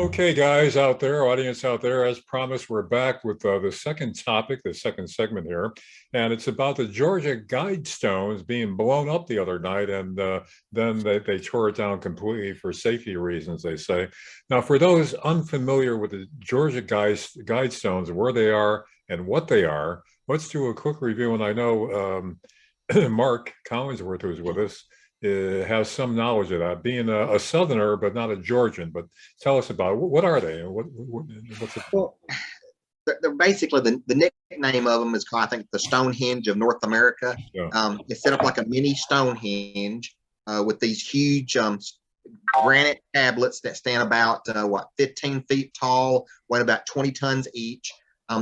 Okay, guys out there, audience out there, as promised, we're back with the second topic, the second segment here. And it's about the Georgia Guidestones being blown up the other night. And then they tore it down completely for safety reasons, they say. Now, for those unfamiliar with the Georgia Guidestones, where they are and what they are, let's do a quick review. And I know Mark Collinsworth, who's with us, has some knowledge of that, being a Southerner, but not a Georgian. But tell us about it. What are they? What's it? Well, they're basically the nickname of them is called, I think, the Stonehenge of North America. Yeah. It's set up like a mini Stonehenge with these huge granite tablets that stand about 15 feet tall, weigh about 20 tons each.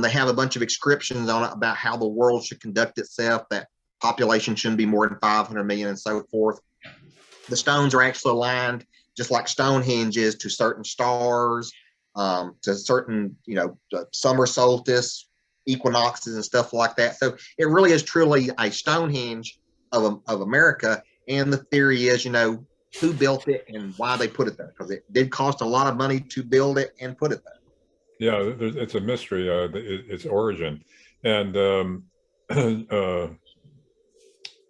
They have a bunch of inscriptions on it about how the world should conduct itself, that population shouldn't be more than 500 million and so forth. The stones are actually aligned, just like Stonehenge is, to certain stars, to certain, summer solstice, equinoxes and stuff like that. So it really is truly a Stonehenge of America. And the theory is, who built it and why they put it there, because it did cost a lot of money to build it and put it there. Yeah, it's a mystery, its origin. And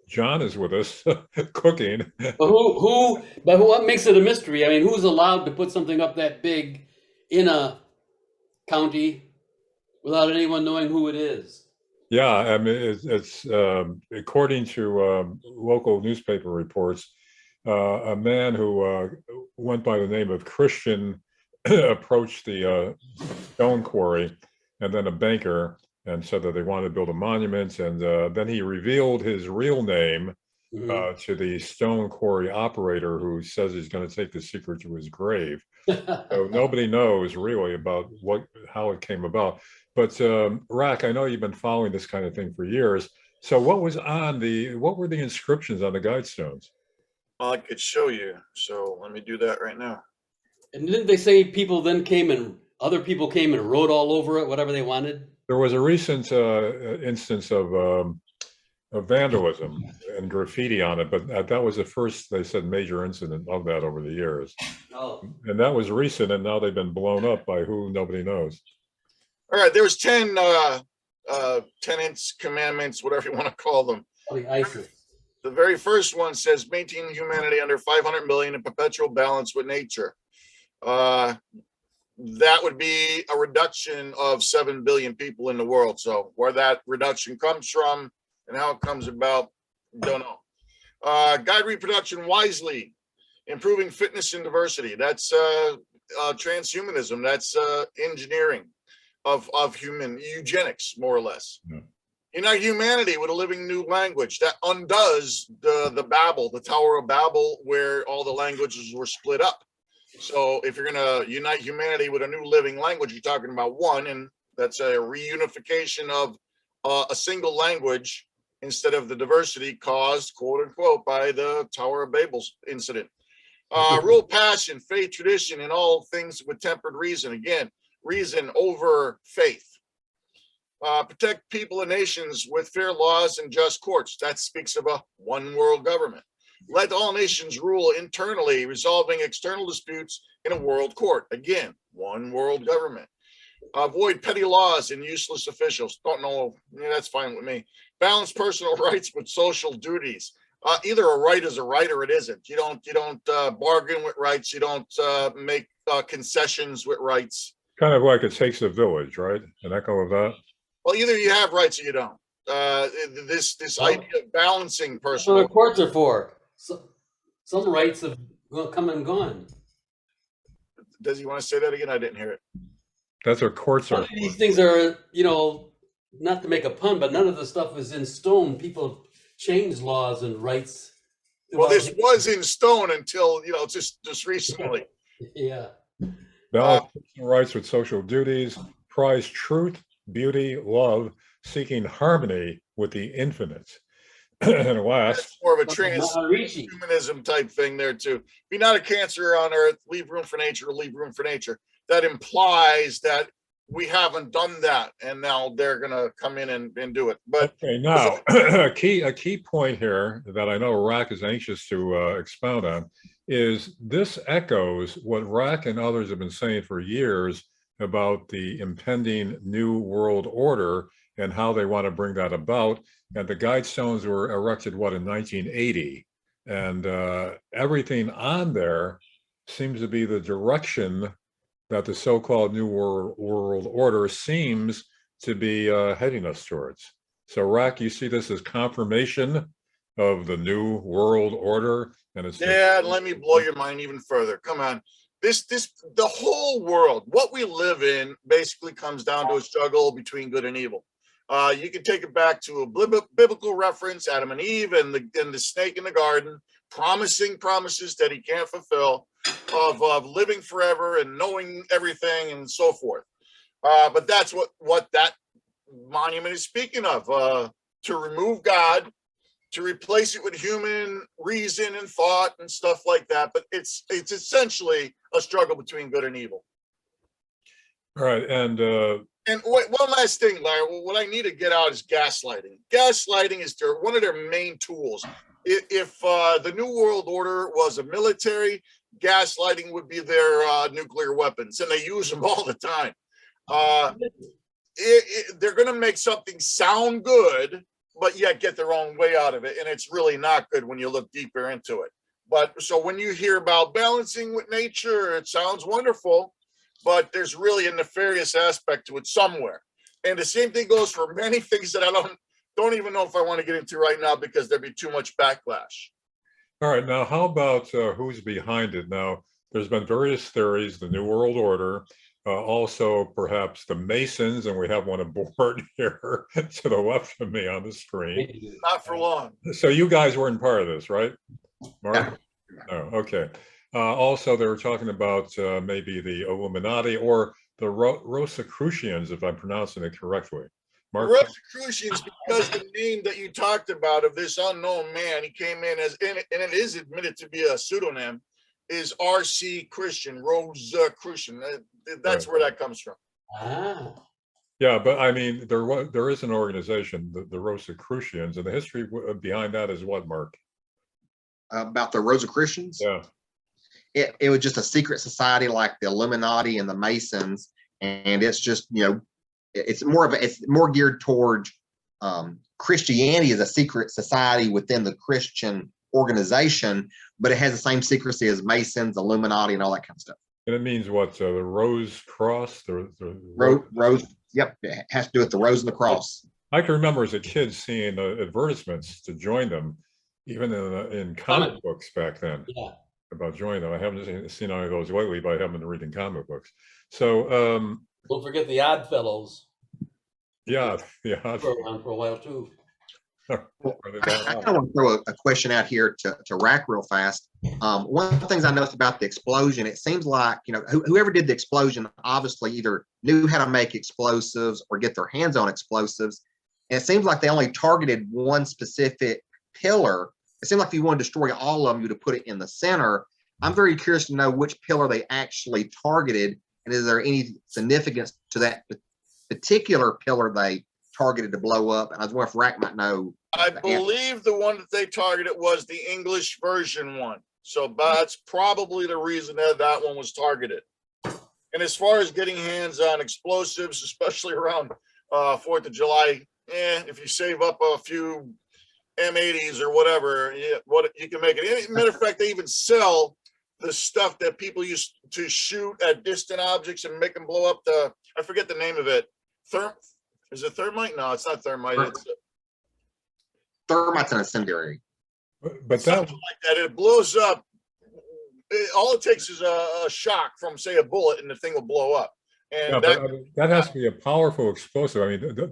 John is with us cooking. But what makes it a mystery? I mean, who's allowed to put something up that big in a county without anyone knowing who it is? Yeah, I mean, it's according to local newspaper reports, a man who went by the name of Christian approached the stone quarry, and then a banker, and said that they wanted to build a monument. And then he revealed his real name to the stone quarry operator, who says he's going to take the secret to his grave. So nobody knows really about how it came about. But Rack, I know you've been following this kind of thing for years. So what were the inscriptions on the Guidestones? Well, I could show you. So let me do that right now. And didn't they say other people came and wrote all over it, whatever they wanted? There was a recent instance of vandalism and graffiti on it, but that was the first, they said, major incident of that over the years. Oh. And that was recent, and now they've been blown up by who, nobody knows. All right, there's 10 tenets, commandments, whatever you want to call them. The ISIS. The very first one says, maintain humanity under 500 million in perpetual balance with nature. That would be a reduction of 7 billion people in the world. So where that reduction comes from and how it comes about, don't know. Guide reproduction wisely, improving fitness and diversity. That's transhumanism. That's engineering of human eugenics, more or less. Yeah. Unite humanity with a living new language that undoes the Babel, the Tower of Babel, where all the languages were split up. So if you're going to unite humanity with a new living language, you're talking about one, and that's a reunification of a single language instead of the diversity caused, quote unquote, by the Tower of Babel incident. Real passion, faith, tradition, and all things with tempered reason. Again, reason over faith. Protect people and nations with fair laws and just courts. That speaks of a one world government. Let all nations rule internally, resolving external disputes in a world court. Again, one world government. Avoid petty laws and useless officials. Don't know, that's fine with me. Balance personal rights with social duties. Either a right is a right or it isn't. You don't bargain with rights. You don't make concessions with rights. Kind of like it takes a village, right? An echo of that. Well, either you have rights or you don't. This idea of balancing personal. That's what the courts are for. Some rights have come and gone. Does he want to say that again? I didn't hear it. That's what courts are. These things are, not to make a pun, but none of the stuff is in stone. People change laws and rights. Well, this was in stone until, just recently. Yeah. Balance personal rights with social duties. Prize truth, beauty, love, seeking harmony with the infinite. And last, that's more of a transhumanism type thing there too. Be not a cancer on earth, leave room for nature, leave room for nature. That implies that we haven't done that, and now they're gonna come in and do it. But Okay, now a key point here that I know Rack is anxious to expound on is this echoes what Rack and others have been saying for years about the impending new world order and how they want to bring that about. And the Guidestones were erected, what, in 1980? And everything on there seems to be the direction that the so-called new world order seems to be heading us towards. So, Rack, you see this as confirmation of the new world order, and it's yeah, let me blow your mind even further. Come on. The whole world, what we live in, basically comes down to a struggle between good and evil. You can take it back to a biblical reference, Adam and Eve and the snake in the garden, promising promises that he can't fulfill, of living forever and knowing everything and so forth. But that's what that monument is speaking of, to remove God, to replace it with human reason and thought and stuff like that. But it's essentially a struggle between good and evil. all right. And one last thing, Larry, what I need to get out is gaslighting. Gaslighting is one of their main tools. If the New World Order was a military, gaslighting would be their nuclear weapons, and they use them all the time. They're going to make something sound good, but yet get their own way out of it, and it's really not good when you look deeper into it. But so when you hear about balancing with nature, it sounds wonderful, but there's really a nefarious aspect to it somewhere. And the same thing goes for many things that I don't even know if I want to get into right now, because there'd be too much backlash. all right, now how about who's behind it? Now, there's been various theories, the New World Order, also perhaps the Masons, and we have one aboard here to the left of me on the screen. Not for long. So you guys weren't part of this, right, Mark? Yeah. No, okay. Also, they were talking about maybe the Illuminati or the Rosicrucians, if I'm pronouncing it correctly. Mark? Rosicrucians, because the name that you talked about of this unknown man, he came in as, and it is admitted to be a pseudonym, is R.C. Christian, Rosicrucian. That's where that comes from. Ah. Yeah, but I mean, there is an organization, the Rosicrucians, and the history behind that is what, Mark? About the Rosicrucians. Yeah. It was just a secret society like the Illuminati and the Masons, and it's just, it's more geared towards Christianity as a secret society within the Christian organization, but it has the same secrecy as Masons, Illuminati, and all that kind of stuff. And it means what? The Rose Cross? The Rose. Yep, it has to do with the Rose and the Cross. I can remember as a kid seeing advertisements to join them, even in comic books back then. Yeah. About joining them. I haven't seen any of those lately, but I haven't been reading comic books. So Don't forget the Odd Fellows. yeah, They were around for a while too. Well, I kind of want to throw a question out here to Rack real fast. One of the things I noticed about the explosion, it seems like, whoever did the explosion obviously either knew how to make explosives or get their hands on explosives. And it seems like they only targeted one specific pillar. It seemed like if you want to destroy all of them, you would put it in the center. I'm very curious to know which pillar they actually targeted, and is there any significance to that particular pillar they targeted to blow up? And I was wondering if Rack might know. I believe the one that they targeted was the English version one. So that's probably the reason that one was targeted. And as far as getting hands on explosives, especially around 4th of July, if you save up a few M80s or whatever, what you can make it. Matter of fact, they even sell the stuff that people used to shoot at distant objects and make them blow up. I forget the name of it. Is it thermite? No, it's not thermite. It's Thermite's an incendiary. But something like that. It blows up. All it takes is a shock from, say, a bullet, and the thing will blow up. And that has to be a powerful explosive. I mean,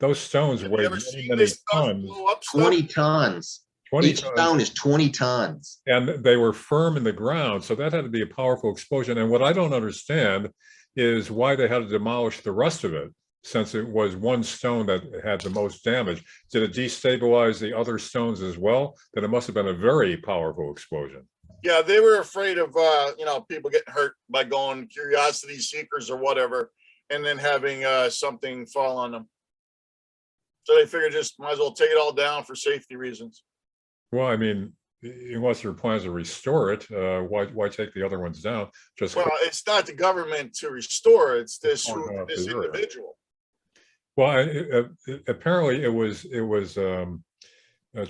those stones weigh many tons. 20 tons. Each stone is 20 tons. And they were firm in the ground, so that had to be a powerful explosion. And what I don't understand is why they had to demolish the rest of it, since it was one stone that had the most damage. Did it destabilize the other stones as well? Then it must have been a very powerful explosion. Yeah, they were afraid of people getting hurt by going curiosity seekers or whatever. and then having something fall on them. So they figured just might as well take it all down for safety reasons. Well, I mean, unless there are plans to restore it, why take the other ones down? Just Well, it's not the government to restore, it's this Torn off this the area. individual. well, apparently it was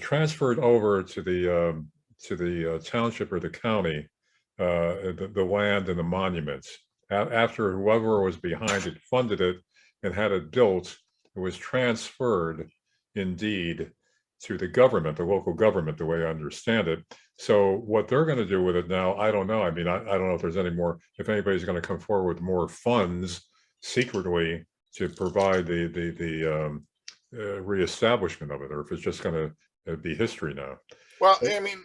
transferred over to the township or the county, the land and the monuments. After whoever was behind it funded it and had it built, it was transferred indeed to the government, the local government, the way I understand it. So what they're going to do with it now, I don't know. I mean, I don't know if there's any more, if anybody's going to come forward with more funds secretly to provide the reestablishment of it, or if it's just going to be history now. Well, I mean,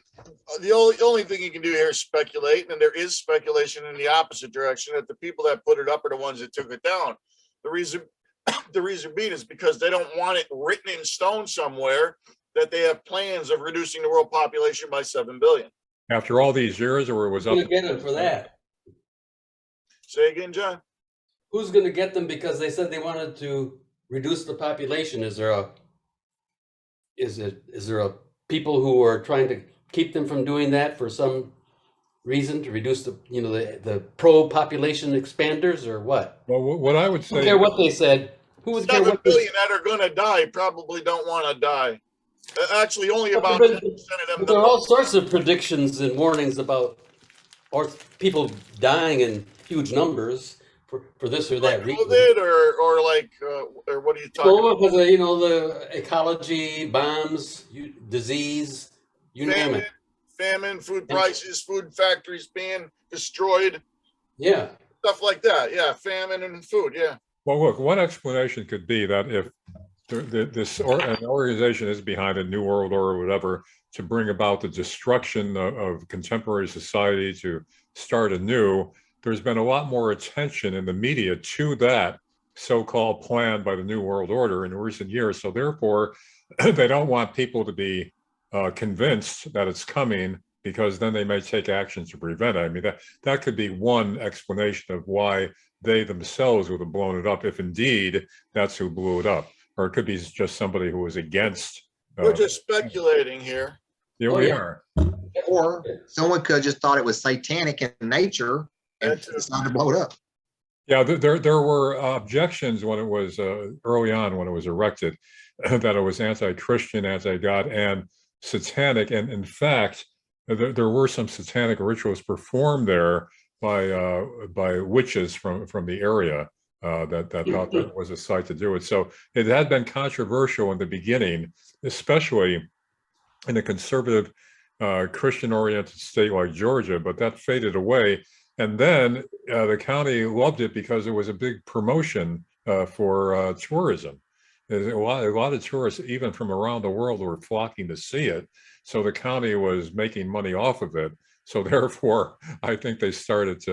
the only thing you can do here is speculate, and there is speculation in the opposite direction that the people that put it up are the ones that took it down. The reason being is because they don't want it written in stone somewhere that they have plans of reducing the world population by 7 billion. After all these years, or it was up. Who's gonna get them for that? Say again, John? Who's gonna get them because they said they wanted to reduce the population? Is there a people who are trying to keep them from doing that for some reason, to reduce the pro-population expanders, or what? Well, what I would I don't say, care what they said. Who would care 7 what they billion that are going to die probably don't want to die. Actually, only about 10% of them. There are all sorts of predictions and warnings about people dying in huge numbers for this or that Like reason. COVID or like or what are you talking Well, about? because the ecology, bombs, disease, you name it. Famine, food prices, food factories being destroyed, Yeah. stuff like that. Yeah, famine and food. Yeah. well, look, one explanation could be that if an organization is behind a new world order or whatever to bring about the destruction of contemporary society, to start anew, there's been a lot more attention in the media to that so-called plan by the new world order in recent years. So therefore, they don't want people to be convinced that it's coming, because then they may take action to prevent it. I mean, that could be one explanation of why they themselves would have blown it up, if indeed that's who blew it up. Or it could be just somebody who was against. We're just speculating here. Here Oh, we yeah. are. Or someone could have just thought it was satanic in nature and decided to blow it up. Yeah, there were objections when it was early on, when it was erected, that it was anti-Christian, anti-God, and satanic. And in fact, there were some satanic rituals performed there by witches from the area that thought that it was a site to do it. So it had been controversial in the beginning, especially in a conservative Christian-oriented state like Georgia, but that faded away. And then the county loved it because it was a big promotion for tourism. There's a lot of tourists, even from around the world, were flocking to see it. So the county was making money off of it. So therefore, I think they started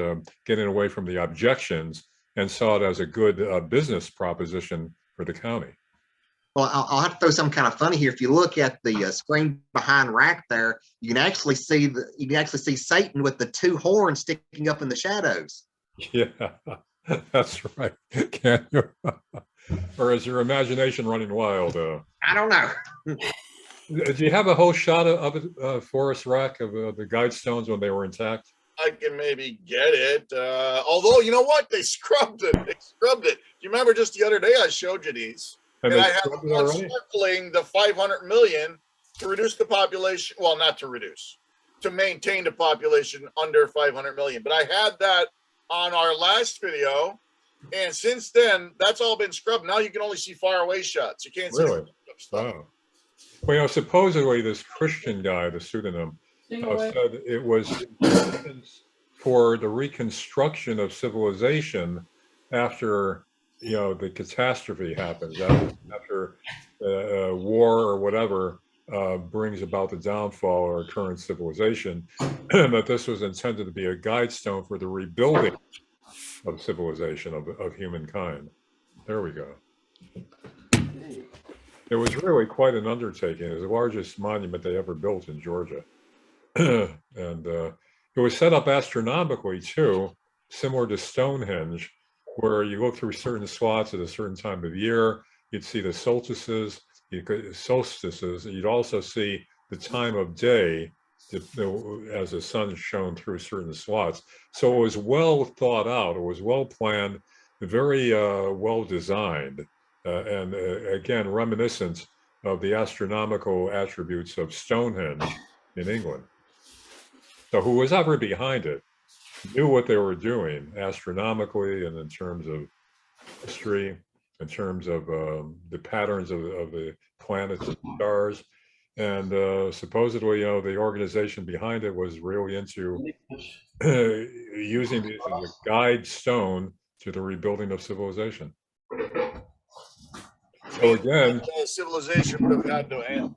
getting away from the objections and saw it as a good business proposition for the county. Well, I'll have to throw some kind of funny here. If you look at the screen behind Rack there, you can actually see Satan with the two horns sticking up in the shadows. Yeah, that's right. Can you? Or is your imagination running wild? I don't know. Do you have a whole shot of it, Forest Rack, of the Guidestones when they were intact? I can maybe get it. Although, you know what? They scrubbed it. They scrubbed it. Do you remember just the other day I showed you these? And I had one circling the 500 million to reduce the population. Well, not to reduce, to maintain the population under 500 million. But I had that on our last video. And since then, that's all been scrubbed. Now you can only see far away shots. You can't see stuff. Oh. Well, supposedly this Christian guy, the pseudonym, said it was for the reconstruction of civilization after the catastrophe happens, after war or whatever brings about the downfall or current civilization, that this was intended to be a guidestone for the rebuilding of civilization, of humankind. There we go. It was really quite an undertaking. It was the largest monument they ever built in Georgia. And it was set up astronomically too, similar to Stonehenge. where you look through certain slots at a certain time of year. You'd see the solstices. You'd also see the time of day as the sun shone through certain slots. So it was well thought out. It was well planned, very well designed, and again reminiscent of the astronomical attributes of Stonehenge in England. So who was ever behind it knew what they were doing astronomically and in terms of history, in terms of the patterns of the planets and stars. And supposedly, the organization behind it was really into using these as a guide stone to the rebuilding of civilization. So again, civilization would have had to end.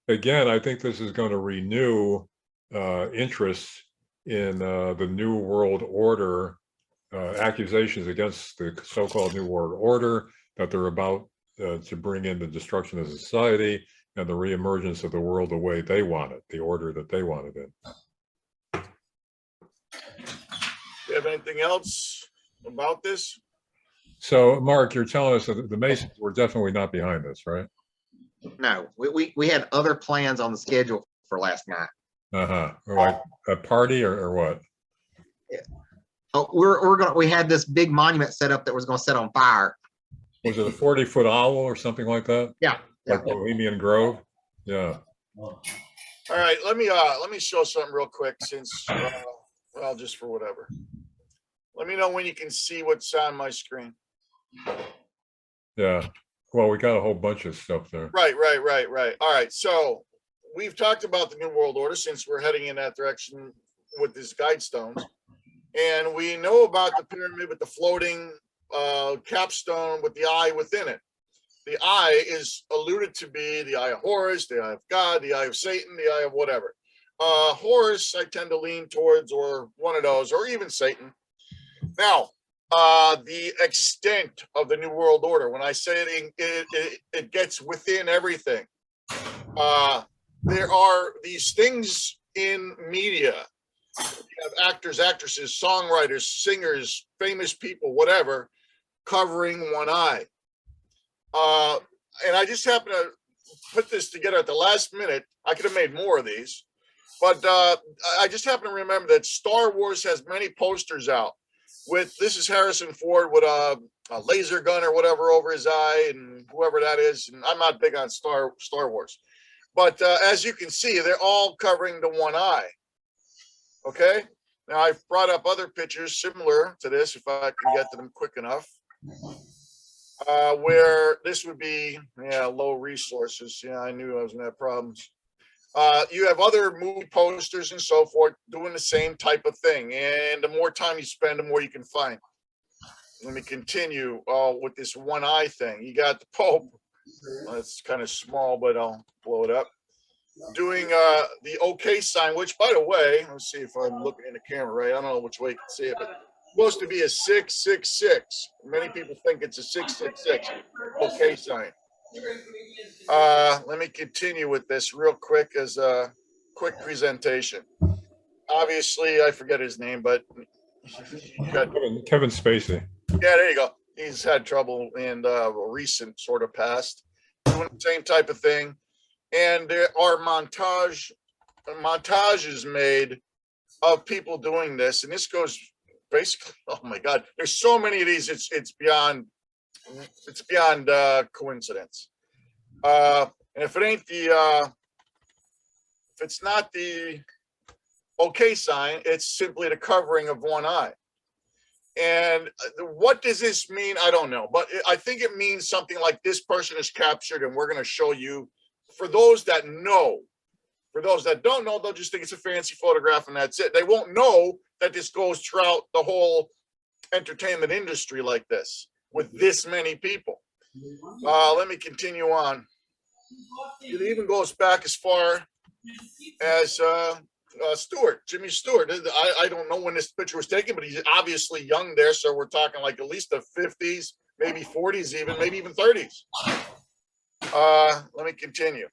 Again, I think this is going to renew interest in the New World Order, accusations against the so-called New World Order that they're about to bring in the destruction of society and the reemergence of the world the way they want it, the order that they want it in. Do you have anything else about this? So, Mark, you're telling us that the Masons were definitely not behind this, right? No, we had other plans on the schedule for last night. Like a party or what? Oh, we had this big monument set up that was going to set on fire. Was it a 40-foot owl or something like that? Yeah. Like Bohemian Grove? Yeah. All right, let me show something real quick since well, just for whatever. Let me know when you can see what's on my screen. Yeah. Well, we got a whole bunch of stuff there. Right. All right, so we've talked about the New World Order since we're heading in that direction with these Guidestones. And we know about the pyramid with the floating capstone with the eye within it. The eye is alluded to be the eye of Horus, the eye of God, the eye of Satan, the eye of whatever. Horus, I tend to lean towards, or one of those, or even Satan. Now, the extent of the New World Order, when I say it gets within everything. There are these things in media. You have actors, actresses, songwriters, singers, famous people, whatever, covering one eye. And I just happened to put this together at the last minute. I could have made more of these, but I just happen to remember that Star Wars has many posters out with, this is Harrison Ford with a laser gun or whatever over his eye, and whoever that is. And I'm not big on Star Wars, but as you can see, they're all covering the one eye. Okay. Now I've brought up other pictures similar to this, if I can get to them quick enough. Where this would be, low resources. Yeah, I knew I was gonna have problems. You have other movie posters and so forth doing the same type of thing. And the more time you spend, the more you can find. Let me continue with this one eye thing. You got the Pope. It's kind of small, but I'll blow it up. Doing the OK sign, which, by the way, let's see if I'm looking in the camera right. I don't know which way you can see it, but it's supposed to be a 666. Many people think it's a 666 OK sign. Let me continue with this real quick as a quick presentation. Obviously, I forget his name, but Kevin Spacey. Yeah, there you go. He's had trouble in a recent sort of past doing the same type of thing. And there are montages made of people doing this. And this goes basically, oh my God, there's so many of these, it's beyond coincidence. And if it ain't if it's not the OK sign, it's simply the covering of one eye. And what does this mean? I don't know, but I think it means something like this person is captured, and we're going to show you. For those that know, for those that don't know, they'll just think it's a fancy photograph and that's it. They won't know that this goes throughout the whole entertainment industry like this, with this many people. Let me continue on. It even goes back as far as Jimmy Stewart. I don't know when this picture was taken, but he's obviously young there. So we're talking like at least the 50s, maybe 40s, maybe even 30s. Let me continue.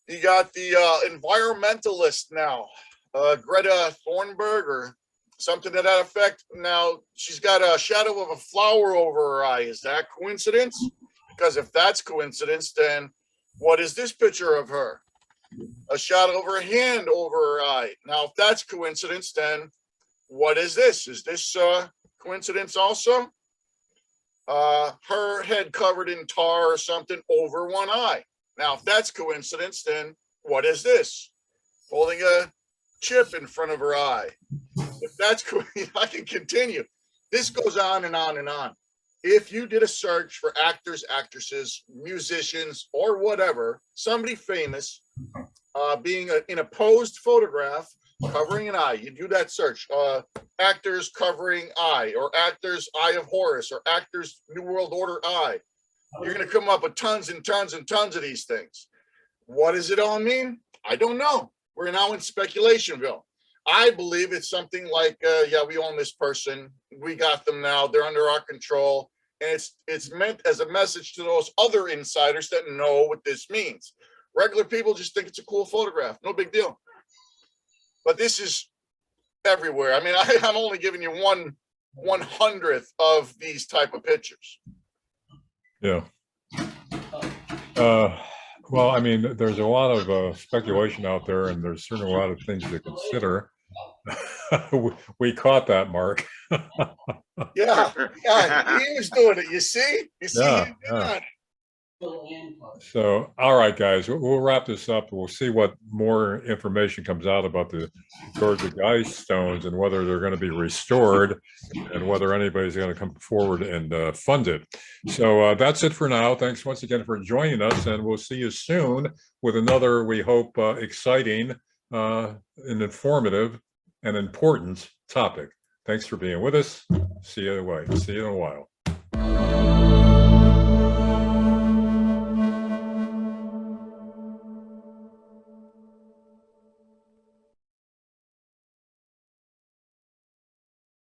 You got the environmentalist now, Greta Thunberg or something to that effect. Now she's got a shadow of a flower over her eye. Is that coincidence? Because if that's coincidence, then what is this picture of her? A shadow of her hand over her eye. Now, if that's coincidence, then what is this? Is this coincidence also? Her head covered in tar or something over one eye. Now, if that's coincidence, then what is this? Holding a chip in front of her eye. If that's I can continue. This goes on and on and on. If you did a search for actors, actresses, musicians, or whatever, somebody famous being in a posed photograph covering an eye, you do that search, actors covering eye, or actors Eye of Horus, or actors New World Order eye. You're going to come up with tons and tons and tons of these things. What does it all mean? I don't know. We're now in speculationville. I believe it's something like, yeah, we own this person. We got them now. They're under our control. And it's meant as a message to those other insiders that know what this means. Regular people just think it's a cool photograph. No big deal. But this is everywhere. I mean, I'm only giving you 1/100th of these type of pictures. Yeah. Well, I mean, there's a lot of speculation out there, and there's certainly a lot of things to consider. We caught that, Mark. Yeah, he was doing it. You see Yeah, him yeah. that. So, all right, guys, we'll wrap this up. We'll see what more information comes out about the Georgia Guidestones and whether they're going to be restored and whether anybody's going to come forward and fund it. So that's it for now. Thanks once again for joining us, and we'll see you soon with another, we hope, exciting and informative and important topic. Thanks for being with us. See you in a while.